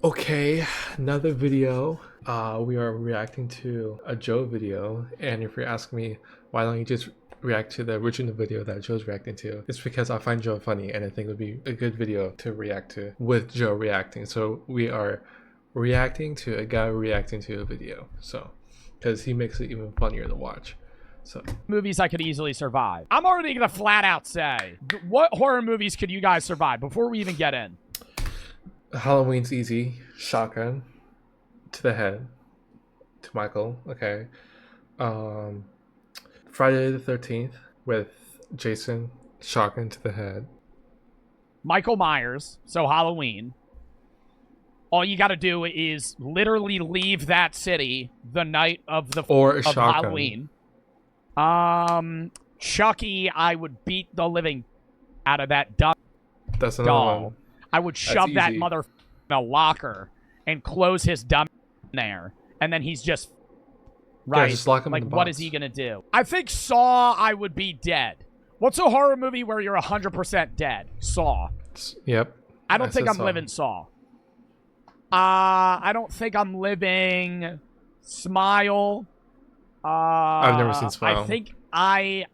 Okay, another video. We are reacting to a Joe video, and if you're asking me why don't you just react to the original video that Joe's reacting to, it's because I find Joe funny and I think it would be a good video to react to with Joe reacting. So we are reacting to a guy reacting to a video, so because he makes it even funnier to watch. So movies I could easily survive. I'm already gonna flat out say, what horror movies could you guys survive before we even get in? Halloween's easy. Shotgun to the head to Michael. Okay. Friday the 13th with Jason. Shotgun to the head. Michael Myers, so Halloween. All you gotta do is literally leave that city the night of the of Halloween. Chucky, I would beat the living out of that dumb doll. One. I would shove that mother in a locker and close his dumb in there, and then he's just right. Yeah, just lock him like, in the what box. is he gonna do? I think Saw. I would be dead. What's a horror movie where you're 100% dead? Saw. Yep. I don't think I'm living Saw. I don't think I'm living Smile. I've never seen Smile. I think I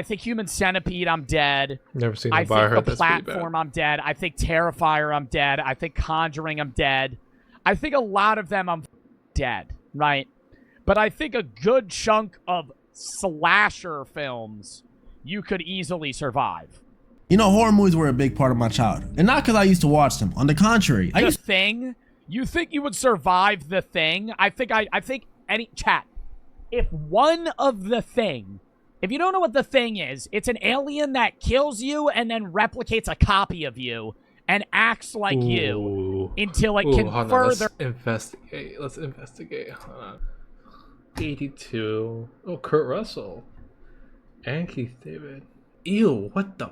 think Human Centipede, I'm dead. Never seen I it, but I think heard The Platform, I'm dead. I think Terrifier, I'm dead. I think Conjuring, I'm dead. I think a lot of them I'm dead, right? But I think a good chunk of slasher films you could easily survive. You know, horror movies were a big part of my childhood. And not because I used to watch them. On the contrary. The Thing? You think you would survive The Thing? I think any chat. If one of The Thing, if you don't know what The Thing is, it's an alien that kills you and then replicates a copy of you and acts like you until it can further. Let's investigate. Hold on. 82. Oh, Kurt Russell. And Keith David. Ew, what the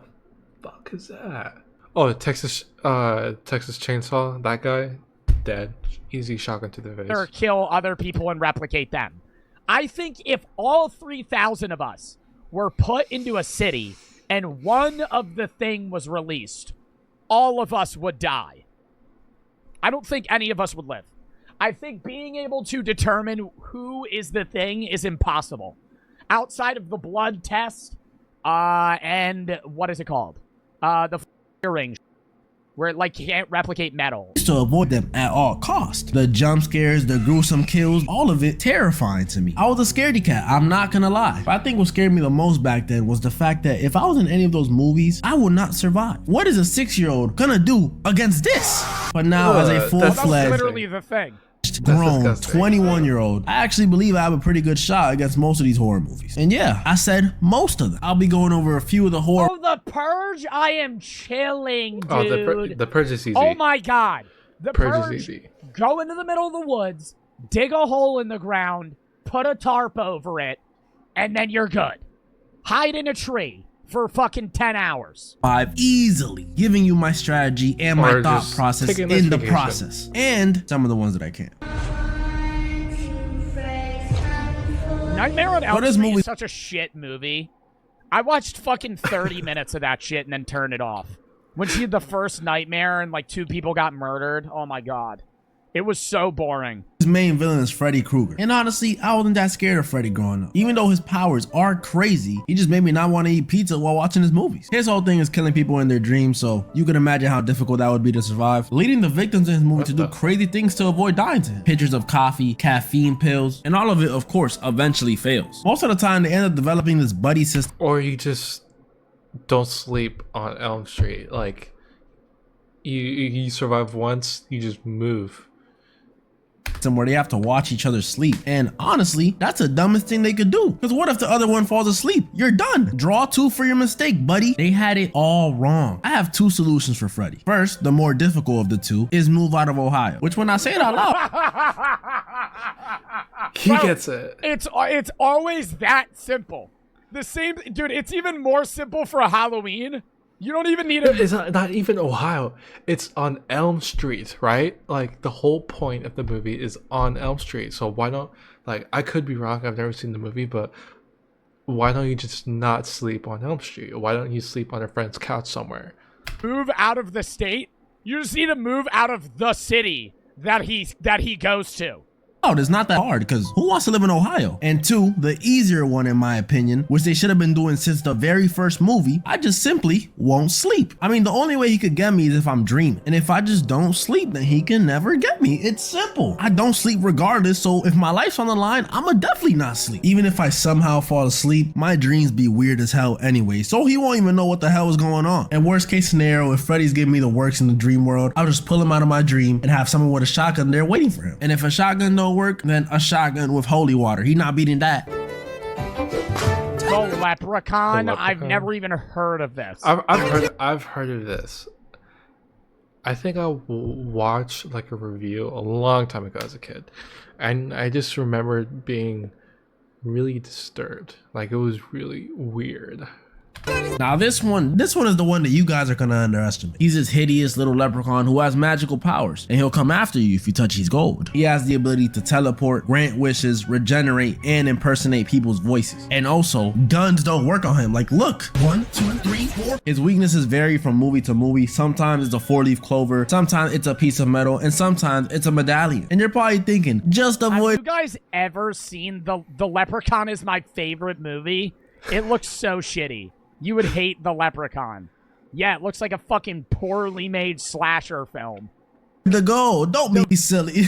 fuck is that? Oh, Texas Chainsaw, that guy, dead. Easy shotgun to the face. Or kill other people and replicate them. I think if all 3,000 of us were put into a city and one of The Thing was released, all of us would die. I don't think any of us would live. I think being able to determine who is The Thing is impossible. Outside of the blood test, and what is it called? The ring. Where it, like, can't replicate metal. To avoid them at all costs. The jump scares, the gruesome kills, all of it terrifying to me. I was a scaredy cat, I'm not gonna lie. But I think what scared me the most back then was the fact that if I was in any of those movies, I would not survive. What is a 6-year-old gonna do against this? But now as a full-fledged, that's literally The Thing. Grown 21-year-old, I actually believe I have a pretty good shot against most of these horror movies. And yeah, I said most of them. I'll be going over a few of the horror. Oh, The Purge, I am chilling, dude. Oh, the Purge is easy. Oh my god. The Purge is easy. Go into the middle of the woods, dig a hole in the ground, put a tarp over it, and then you're good. Hide in a tree for fucking 10 hours. I've easily giving you my strategy and my thought process in the process. And some of the ones that I can't. Nightmare on Elm Street is such a shit movie. I watched fucking 30 minutes of that shit and then turned it off. When she had the first nightmare and like 2 people got murdered. Oh my god. It was so boring. His main villain is Freddy Krueger. And honestly, I wasn't that scared of Freddy growing up. Even though his powers are crazy, he just made me not want to eat pizza while watching his movies. His whole thing is killing people in their dreams, so you can imagine how difficult that would be to survive. Leading the victims in his movie to do crazy things to avoid dying to him. Pictures of coffee, caffeine pills, and all of it, of course, eventually fails. Most of the time, they end up developing this buddy system. Or you just don't sleep on Elm Street. Like, you survive once, you just move. Where they have to watch each other sleep. And honestly, that's the dumbest thing they could do. Because what if the other one falls asleep? You're done. Draw 2 for your mistake, buddy. They had it all wrong. I have 2 solutions for Freddy. First, the more difficult of the 2 is move out of Ohio. Which when I say it out loud, he gets it. It's always that simple. The same, dude, it's even more simple for a Halloween. You don't even need It's not even Ohio. It's on Elm Street, right? Like, the whole point of the movie is on Elm Street. So why not, like, I could be wrong. I've never seen the movie, but why don't you just not sleep on Elm Street? Why don't you sleep on a friend's couch somewhere? Move out of the state? You just need to move out of the city that he goes to. Oh, it's not that hard because who wants to live in Ohio? And two, the easier one in my opinion, which they should have been doing since the very first movie, I just simply won't sleep. I mean, the only way he could get me is if I'm dreaming. And if I just don't sleep, then he can never get me. It's simple. I don't sleep regardless, so if my life's on the line, I'ma definitely not sleep. Even if I somehow fall asleep, my dreams be weird as hell anyway, so he won't even know what the hell is going on. And worst case scenario, if Freddy's giving me the works in the dream world, I'll just pull him out of my dream and have someone with a shotgun there waiting for him. And if a shotgun don't work, then a shotgun with holy water. He not beating that. The Leprechaun? I've never even heard of this. I've heard of this. I think I watched like a review a long time ago as a kid, and I just remember being really disturbed. Like, it was really weird. Now this one is the one that you guys are gonna underestimate. He's this hideous little leprechaun who has magical powers, and he'll come after you if you touch his gold. He has the ability to teleport, grant wishes, regenerate, and impersonate people's voices. And also, guns don't work on him. Like, look, 1, 2, 3, 4. His weaknesses vary from movie to movie. Sometimes it's a 4-leaf clover, sometimes it's a piece of metal, and sometimes it's a medallion. And you're probably thinking, just avoid. Have you guys ever seen the Leprechaun? Is my favorite movie. It looks so shitty. You would hate The Leprechaun. Yeah, it looks like a fucking poorly made slasher film. The gold. Don't be silly.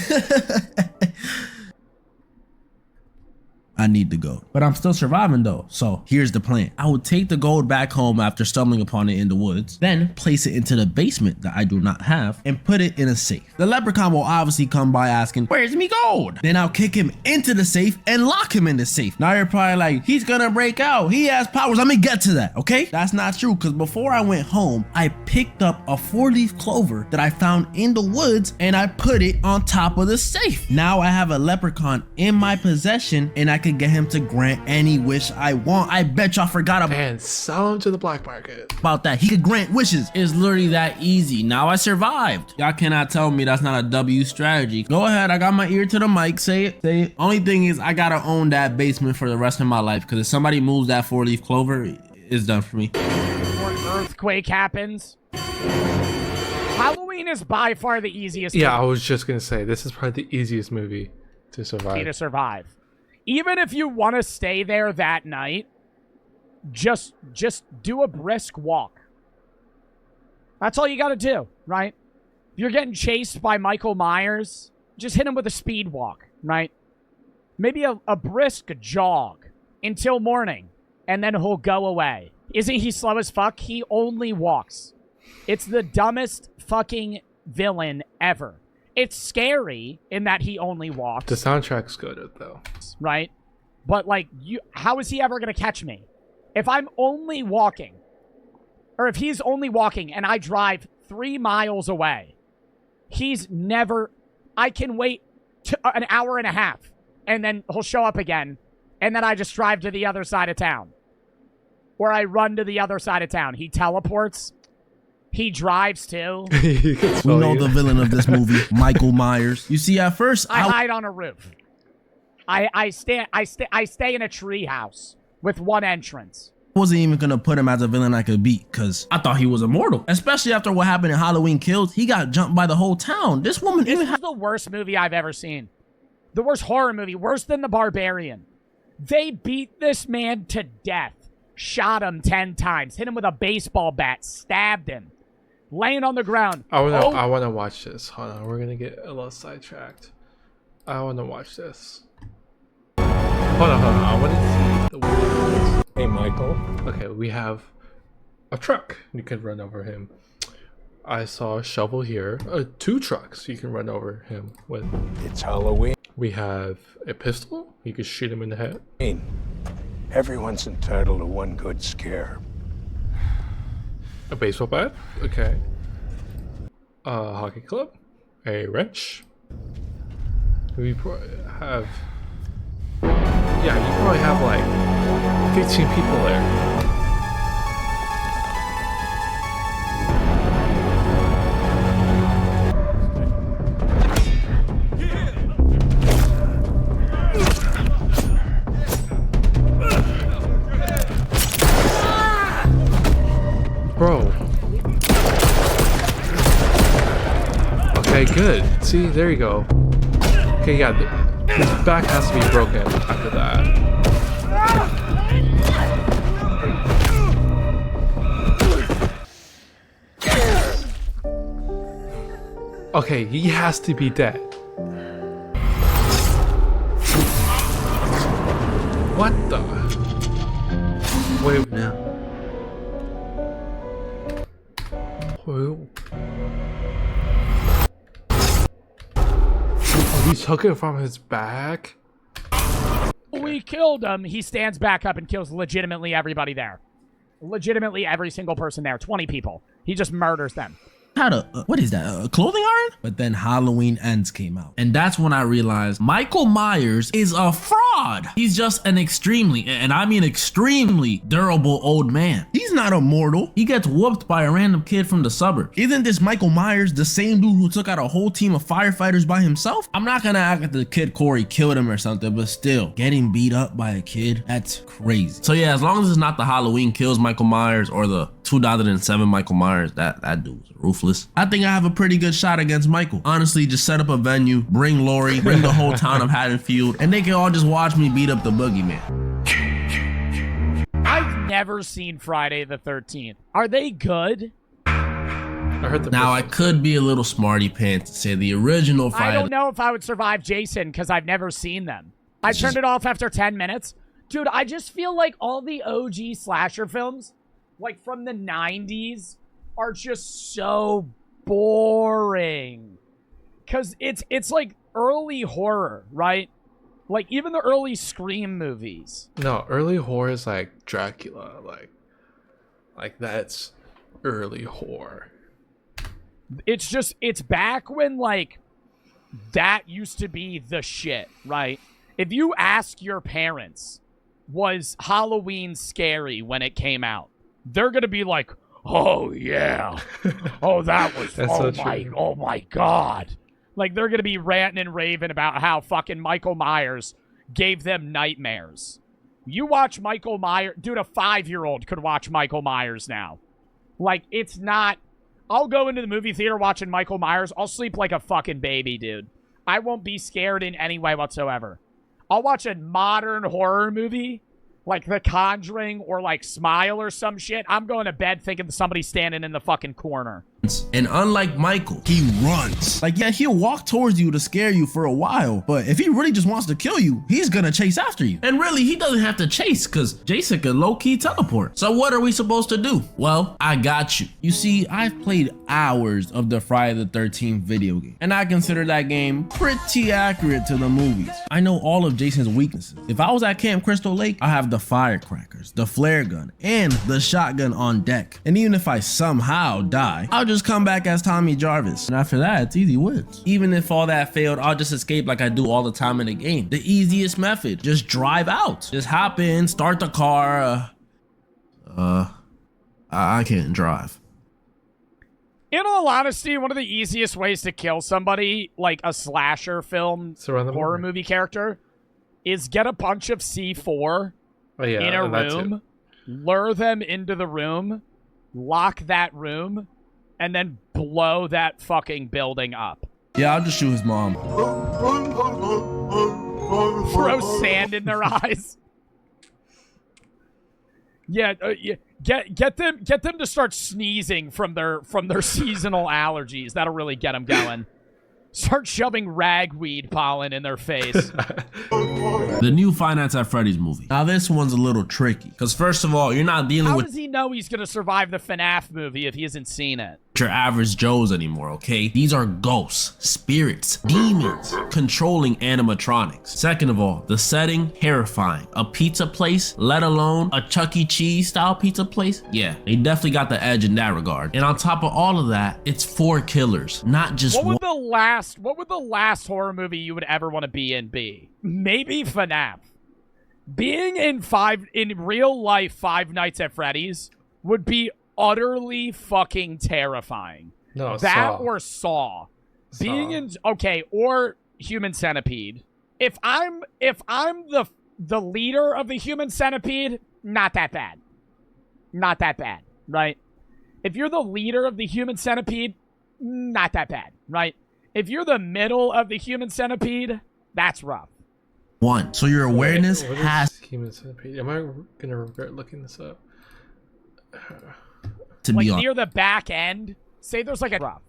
I need the gold, but I'm still surviving though. So here's the plan. I would take the gold back home after stumbling upon it in the woods, then place it into the basement that I do not have and put it in a safe. The leprechaun will obviously come by asking, where's me gold? Then I'll kick him into the safe and lock him in the safe. Now you're probably like, he's gonna break out. He has powers. Let me get to that, okay? That's not true, because before I went home, I picked up a 4-leaf clover that I found in the woods and I put it on top of the safe. Now I have a leprechaun in my possession and I can get him to grant any wish I want. I bet y'all forgot about And sell him to the black market. that. He could grant wishes. It's literally that easy. Now I survived. Y'all cannot tell me that's not a W strategy. Go ahead, I got my ear to the mic. Say it, say it. Only thing is I gotta own that basement for the rest of my life, because if somebody moves that 4-leaf clover, it's done for me. Or an earthquake happens. Halloween is by far the easiest Yeah, I was just gonna say, this is probably the easiest movie to survive. Even if you want to stay there that night, just do a brisk walk. That's all you got to do, right? If you're getting chased by Michael Myers, just hit him with a speed walk, right? Maybe a brisk jog until morning, and then he'll go away. Isn't he slow as fuck? He only walks. It's the dumbest fucking villain ever. It's scary in that he only walks. The soundtrack's good though. Right? But like, how is he ever gonna catch me? If I'm only walking, or if he's only walking and I drive 3 miles away, he's never, I can wait an hour and a half and then he'll show up again. And then I just drive to the other side of town. Or I run to the other side of town. He teleports. He drives too. We know the villain of this movie, Michael Myers. You see, at first I hide on a roof. I stay in a tree house with one entrance. I wasn't even gonna put him as a villain I could beat, because I thought he was immortal. Especially after what happened in Halloween Kills. He got jumped by the whole town. This woman This is the worst movie I've ever seen. The worst horror movie, worse than The Barbarian. They beat this man to death. Shot him 10 times. Hit him with a baseball bat. Stabbed him. Laying on the ground. I want to watch this. Hold on, we're gonna get a little sidetracked. I want to watch this. Hold on. I want to see the words. Hey, Michael. Okay, we have a truck. You can run over him. I saw a shovel here. 2 trucks you can run over him with. It's Halloween. We have a pistol. You can shoot him in the head. Everyone's entitled to one good scare. A baseball bat. Okay. A hockey club. A wrench. We have. Yeah, you probably have like 15 people there. Bro. See, there you go. Okay, yeah, his back has to be broken after that. Okay, he has to be dead. What the? Wait, Now, who? Oh, he took it from his back? We killed him. He stands back up and kills legitimately everybody there. Legitimately every single person there. 20 people. He just murders them. had what is that, a clothing iron? But then Halloween Ends came out. And that's when I realized Michael Myers is a fraud. He's just an extremely, and I mean extremely, durable old man. He's not immortal. He gets whooped by a random kid from the suburbs. Isn't this Michael Myers the same dude who took out a whole team of firefighters by himself? I'm not gonna act like the kid Corey killed him or something, but still, getting beat up by a kid, that's crazy. So yeah, as long as it's not the Halloween Kills Michael Myers or the 2007 Michael Myers, that dude's ruthless. I think I have a pretty good shot against Michael. Honestly, just set up a venue, bring Lori, bring the whole town of Haddonfield, and they can all just watch me beat up the boogeyman. I've never seen Friday the 13th. Are they good? I heard the Now I could be a little smarty pants and say the original Friday. I don't know if I would survive Jason because I've never seen them. I turned it off after 10 minutes. Dude, I just feel like all the OG slasher films, like from the 90s, are just so boring. Because it's like early horror, right? Like even the early Scream movies. No, early horror is like Dracula, like that's early horror. It's back when like that used to be the shit, right? If you ask your parents, was Halloween scary when it came out? They're gonna be like, oh yeah, oh that was, oh my god. Like they're gonna be ranting and raving about how fucking Michael Myers gave them nightmares. You watch Michael Myers, dude, a 5-year-old could watch Michael Myers now. Like it's not, I'll go into the movie theater watching Michael Myers, I'll sleep like a fucking baby, dude. I won't be scared in any way whatsoever. I'll watch a modern horror movie like The Conjuring or like Smile or some shit. I'm going to bed thinking somebody's standing in the fucking corner. And unlike Michael, he runs. Like, yeah, he'll walk towards you to scare you for a while, but if he really just wants to kill you, he's gonna chase after you. And really, he doesn't have to chase because Jason can low-key teleport. So what are we supposed to do? Well, I got you. You see, I've played hours of the Friday the 13th video game, and I consider that game pretty accurate to the movies. I know all of Jason's weaknesses. If I was at Camp Crystal Lake, I have the firecrackers, the flare gun, and the shotgun on deck. And even if I somehow die, I'll just come back as Tommy Jarvis. And after that, it's easy wins. Even if all that failed, I'll just escape like I do all the time in the game. The easiest method, just drive out. Just hop in, start the car. I can't drive. In all honesty, one of the easiest ways to kill somebody, like a slasher film horror movie character, is get a bunch of C4 in a room, lure them into the room, lock that room, and then blow that fucking building up. Yeah, I'll just shoot his mom. Throw sand in their eyes. Yeah, get them to start sneezing from their seasonal allergies. That'll really get them going. Start shoving ragweed pollen in their face. The new Finance at Freddy's movie. Now this one's a little tricky because first of all, you're not dealing with. How does he know he's gonna survive the FNAF movie if he hasn't seen it? Your average Joes anymore, okay? These are ghosts, spirits, demons, controlling animatronics. Second of all, the setting, terrifying. A pizza place, let alone a Chuck E. Cheese style pizza place? Yeah, they definitely got the edge in that regard. And on top of all of that, it's 4 killers, not just one. What would the last horror movie you would ever want to be in be? Maybe FNAF. Being in real life Five Nights at Freddy's would be utterly fucking terrifying. No, that or Saw. Being in or Human Centipede. If I'm the leader of the Human Centipede, not that bad. Not that bad, right? If you're the leader of the Human Centipede, not that bad, right? If you're the middle of the human centipede, that's rough. 1. So your awareness What has is human centipede? Am I gonna regret looking this up? to Like be on. near the back end, say there's like a rough.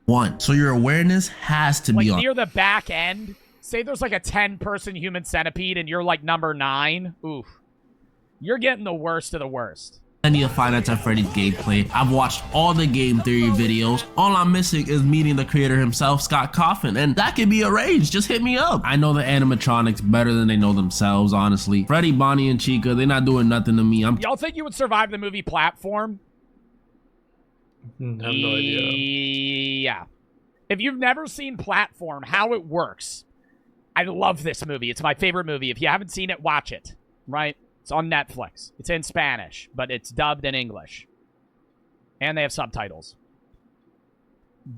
1. So your awareness has to Like be on. near the back end, say there's like a 10-person human centipede and you're like number 9. Oof. You're getting the worst of the worst. Plenty of Five Nights at Freddy's gameplay. I've watched all the game theory videos. All I'm missing is meeting the creator himself, Scott Coffin, and that can be arranged. Just hit me up. I know the animatronics better than they know themselves, honestly. Freddy, Bonnie, and Chica, they're not doing nothing to me. Y'all think you would survive the movie Platform? I have no idea. Yeah. If you've never seen Platform, how it works, I love this movie. It's my favorite movie. If you haven't seen it, watch it, right? It's on Netflix. It's in Spanish, but it's dubbed in English. And they have subtitles.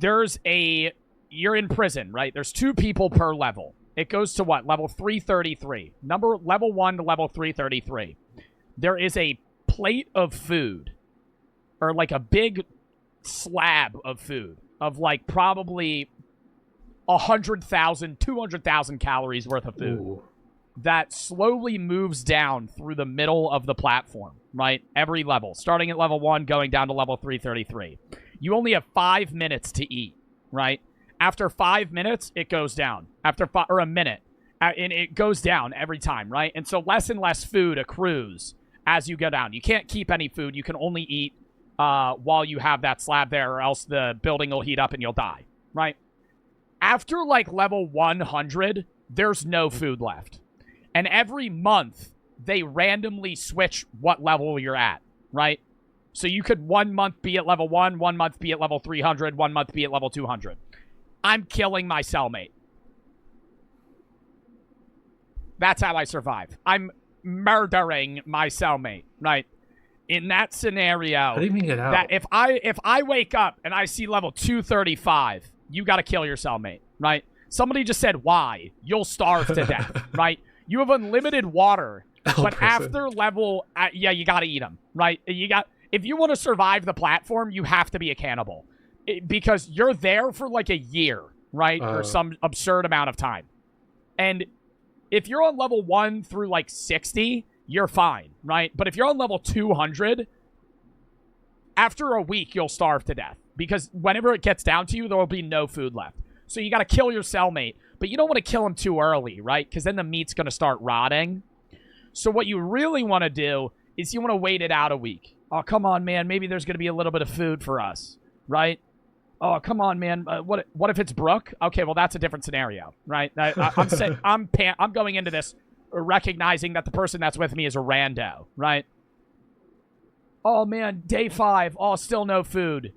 You're in prison, right? There's 2 people per level. It goes to what? Level 333. Level 1 to level 333. There is a plate of food, or like a big slab of food, of like probably 100,000, 200,000 calories worth of food. Ooh. That slowly moves down through the middle of the platform, right? Every level, starting at level 1, going down to level 333. You only have 5 minutes to eat, right? After 5 minutes, it goes down. Or a minute, and it goes down every time, right? And so less and less food accrues as you go down. You can't keep any food. You can only eat while you have that slab there, or else the building will heat up and you'll die, right? After like level 100, there's no food left. And every month, they randomly switch what level you're at, right? So you could 1 month be at level 1, 1 month be at level 300, 1 month be at level 200. I'm killing my cellmate. That's how I survive. I'm murdering my cellmate, right? In that scenario, How do you even get out? that if I wake up and I see level 235, you got to kill your cellmate, right? Somebody just said, why? You'll starve to death, right? You have unlimited water, but after level, yeah, you got to eat them, right? If you want to survive the platform, you have to be a cannibal, because you're there for like a year, right? Or some absurd amount of time. And if you're on level 1 through like 60, you're fine, right? But if you're on level 200, after a week, you'll starve to death, because whenever it gets down to you, there will be no food left. So you got to kill your cellmate, but you don't want to kill him too early, right? Because then the meat's going to start rotting. So what you really want to do is you want to wait it out a week. Oh, come on, man. Maybe there's going to be a little bit of food for us, right? Oh, come on, man. What if it's Brooke? Okay, well, that's a different scenario, right? I'm going into this recognizing that the person that's with me is a rando, right? Oh, man, day 5. Oh, still no food.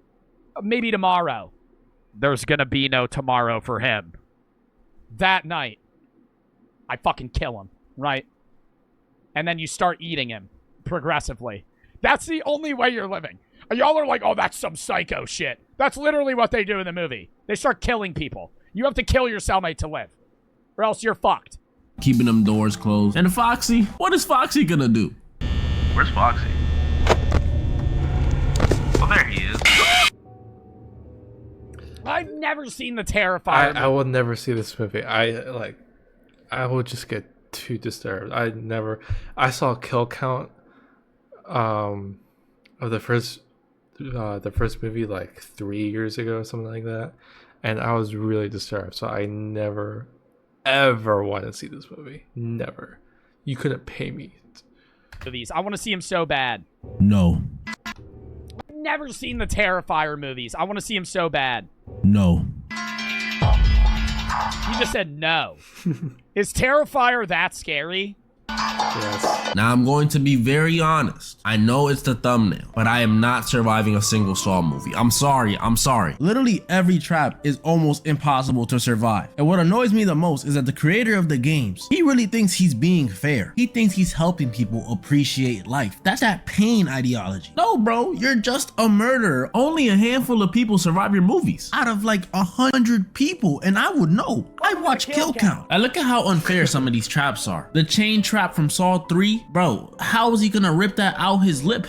Maybe tomorrow. There's going to be no tomorrow for him. That night, I fucking kill him, right? And then you start eating him progressively. That's the only way you're living. Y'all are like, oh, that's some psycho shit. That's literally what they do in the movie. They start killing people. You have to kill your cellmate to live, or else you're fucked. Keeping them doors closed. And Foxy, what is Foxy gonna do? Where's Foxy? Oh, there he is. I've never seen the Terrifier. I will never see this movie. I will just get too disturbed. I saw a kill count of the first movie like 3 years ago or something like that, and I was really disturbed. So I never ever want to see this movie. Never. You couldn't pay me. Movies. I want to see him so bad. No. I've never seen the Terrifier movies. I want to see him so bad. No. You just said no. Is Terrifier that scary? Yes. Now I'm going to be very honest. I know it's the thumbnail, but I am not surviving a single Saw movie. I'm sorry. Literally every trap is almost impossible to survive. And what annoys me the most is that the creator of the games, he really thinks he's being fair. He thinks he's helping people appreciate life. That's that pain ideology. No, bro, you're just a murderer. Only a handful of people survive your movies out of like 100 people, and I would know. I watch kill count. I look at how unfair some of these traps are. The chain trap from Saw 3, bro, how is he gonna rip that out his lip?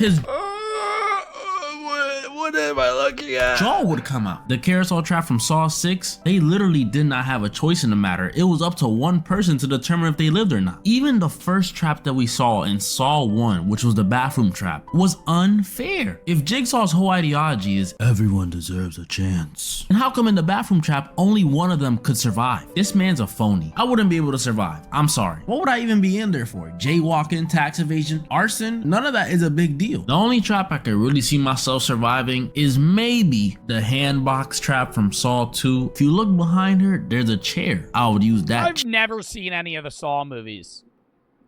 What What am I looking at? Jaw would come out. The carousel trap from Saw 6, they literally did not have a choice in the matter. It was up to one person to determine if they lived or not. Even the first trap that we saw in Saw 1, which was the bathroom trap, was unfair. If Jigsaw's whole ideology is everyone deserves a chance, and how come in the bathroom trap only one of them could survive? This man's a phony. I wouldn't be able to survive. I'm sorry. What would I even be in there for? Jaywalking, tax evasion, arson? None of that is a big deal. The only trap I could really see myself surviving is maybe the handbox trap from Saw 2. If you look behind her, there's a chair. I would use that I've never seen any of the Saw movies.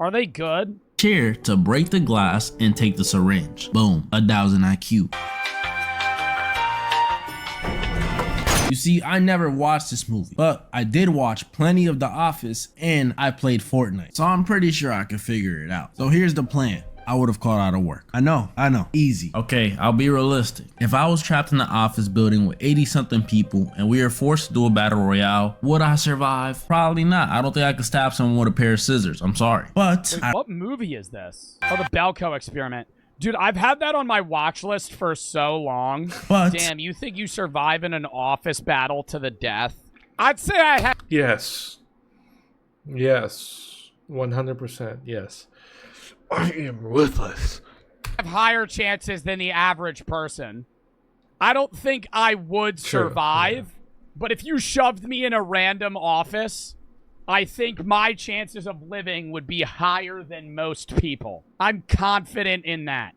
Are they good? chair to break the glass and take the syringe. Boom, 1,000 IQ. You see, I never watched this movie, but I did watch plenty of The Office and I played Fortnite, so I'm pretty sure I could figure it out. So here's the plan. I would have called out of work. I know, easy. Okay, I'll be realistic. If I was trapped in the office building with 80 something people and we were forced to do a battle royale, would I survive? Probably not. I don't think I could stab someone with a pair of scissors. I'm sorry. But wait, what movie is this? Oh, the Belko experiment. Dude, I've had that on my watch list for so long. But damn, you think you survive in an office battle to the death? I'd say I have. Yes. Yes. 100%. Yes. I am ruthless. Have higher chances than the average person. I don't think I would survive, but if you shoved me in a random office, I think my chances of living would be higher than most people. I'm confident in that.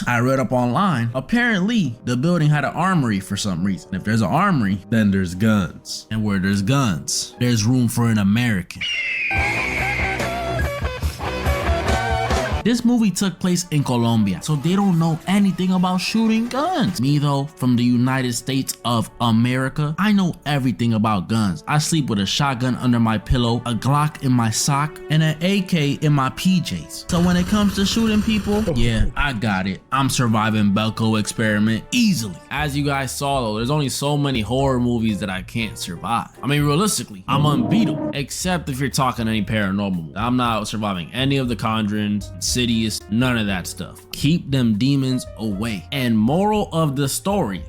I read up online, apparently the building had an armory for some reason. If there's an armory, then there's guns. And where there's guns, there's room for an American. This movie took place in Colombia, so they don't know anything about shooting guns. Me though, from the United States of America, I know everything about guns. I sleep with a shotgun under my pillow, a Glock in my sock, and an AK in my PJs. So when it comes to shooting people, yeah, I got it. I'm surviving Belko experiment easily. As you guys saw though, there's only so many horror movies that I can't survive. I mean, realistically, I'm unbeatable, except if you're talking any paranormal. I'm not surviving any of the Conjurings, Insidious, none of that stuff. Keep them demons away. And moral of the story,